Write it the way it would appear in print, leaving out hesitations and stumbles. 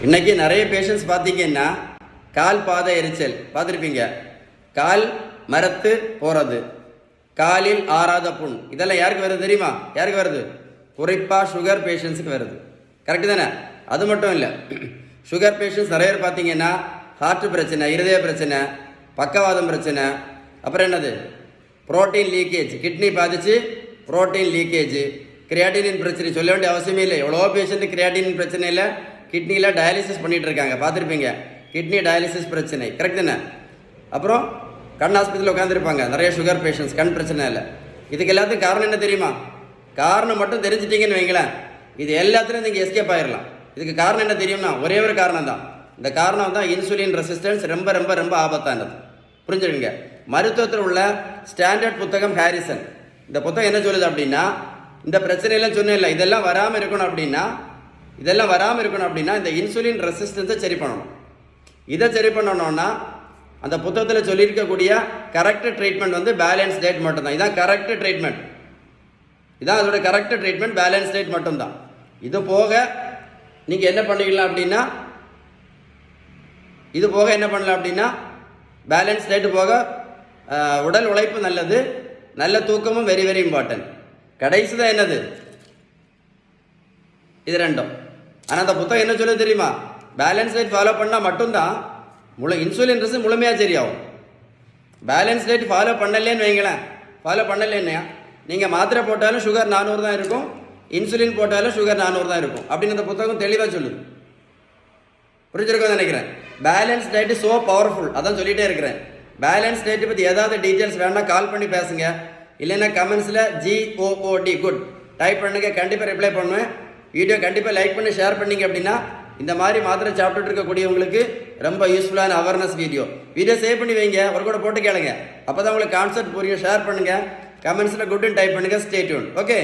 இன்னைக்கு நிறைய பேஷண்ட்ஸ் பார்த்தீங்கன்னா கால் பாத எரிச்சல் பார்த்துருப்பீங்க. கால் மரத்து போகிறது, காலில் ஆறாத புண், இதெல்லாம் யாருக்கு வருது தெரியுமா? யாருக்கு வருது? குறிப்பாக சுகர் பேஷண்ட்ஸுக்கு வருது. கரெக்டு தானே? அது மட்டும் இல்லை, சுகர் பேஷண்ட்ஸ் நிறைய பேர் பார்த்தீங்கன்னா ஹார்ட் பிரச்சனை, இருதய பிரச்சனை, பக்கவாதம் பிரச்சனை, அப்புறம் என்னது புரோட்டீன் லீக்கேஜ், கிட்னி பாதிச்சு புரோட்டீன் லீக்கேஜ், கிரியாட்டினின் பிரச்சனை சொல்ல வேண்டிய அவசியமே இல்லை. எவ்வளோ பேஷண்ட்டு கிரியாட்டினின் பிரச்சனையில் கிட்னியில் டயாலிசிஸ் பண்ணிகிட்டு இருக்காங்க, பார்த்துருப்பீங்க. கிட்னி டயாலிசிஸ் பிரச்சனை, கரெக்ட் தானே? அப்புறம் கண் ஆஸ்பத்திரியில் உட்காந்துருப்பாங்க நிறைய சுகர் பேஷண்ட்ஸ், கண் பிரச்சனை இல்லை. இதுக்கு எல்லாத்துக்கும் காரணம் என்ன தெரியுமா? காரணம் மட்டும் தெரிஞ்சிட்டிங்கன்னு வைங்களேன், இது எல்லாத்துலையும் நீங்கள் எஸ்கேப் ஆகிடலாம். இதுக்கு காரணம் என்ன தெரியும்னா ஒரே ஒரு காரணம் தான். இந்த காரணம் தான் இன்சுலின் ரெசிஸ்டன்ஸ். ரொம்ப ரொம்ப ரொம்ப ஆபத்தானது, புரிஞ்சுடுங்க. மருத்துவத்தில் உள்ள ஸ்டாண்டர்ட் புத்தகம் ஹாரிசன், இந்த புத்தகம் என்ன சொல்லுது அப்படின்னா, இந்த பிரச்சனையெல்லாம் சொன்னேன் இல்லை, இதெல்லாம் வராமல் இருக்கணும் அப்படின்னா இந்த இன்சுலின் ரெசிஸ்டன்ஸை சரி பண்ணணும். இதை சரி பண்ணணும்னா அந்த புத்தகத்தில் சொல்லியிருக்கக்கூடிய கரெக்ட் ட்ரீட்மெண்ட் வந்து பேலன்ஸ் டயட் மட்டும்தான். இதான் கரெக்ட் ட்ரீட்மெண்ட், இதான் அதோட கரெக்ட் ட்ரீட்மெண்ட், பேலன்ஸ் டயட் மட்டும்தான். இது போக நீங்கள் என்ன பண்ணிக்கலாம் அப்படின்னா, பேலன்ஸ் டயட் போக உடல் உழைப்பு நல்லது, நல்ல தூக்கமும் வெரி வெரி இம்பார்ட்டன்ட். கடைசி தான் என்னது? இது ரெண்டும். ஆனால் அந்த புத்தகம் என்ன சொல்ல தெரியுமா? பேலன்ஸ் டயட் ஃபாலோ பண்ணால் மட்டும்தான் இன்சுலின் ரெசிஸ்டன்ஸ் முழுமையாக சரியாகும். பேலன்ஸ் டயட் ஃபாலோ பண்ணலேன்னா நீங்கள் மாத்திரை போட்டாலும் சுகர் 400 தான் இருக்கும், இன்சுலின் போட்டாலும் சுகர் 400 தான் இருக்கும் அப்படின்னு அந்த புத்தகம் தெளிவாக சொல்லுது. புரிஞ்சிருக்கோன்னு நினைக்கிறேன். பேலன்ஸ் டயட் ஸோ பவர்ஃபுல், அதான் சொல்லிகிட்டே இருக்கிறேன். பேலன்ஸ் டயட் பற்றி ஏதாவது டீட்டெயில்ஸ் வேணால் கால் பண்ணி பேசுங்க, இல்லைன்னா கமெண்ட்ஸில் GOOD குட் டைப் பண்ணுங்க, கண்டிப்பாக ரிப்ளை பண்ணுவேன். வீடியோ கண்டிப்பாக லைக் பண்ணி ஷேர் பண்ணிங்க அப்படின்னா இந்த மாதிரி மாத்திரை சாப்பிட்டுட்டு இருக்கக்கூடியவங்களுக்கு ரொம்ப யூஸ்ஃபுல்லான அவேர்னஸ் வீடியோ சேவ் பண்ணி வைங்க, ஒரு கூட போட்டு கேளுங்க, அப்போ தான் உங்களுக்கு கான்செப்ட் புரியும். ஷேர் பண்ணுங்கள், கமெண்ட்ஸில் குட்னு டைப் பண்ணுங்கள். Stay tune. ஓகே.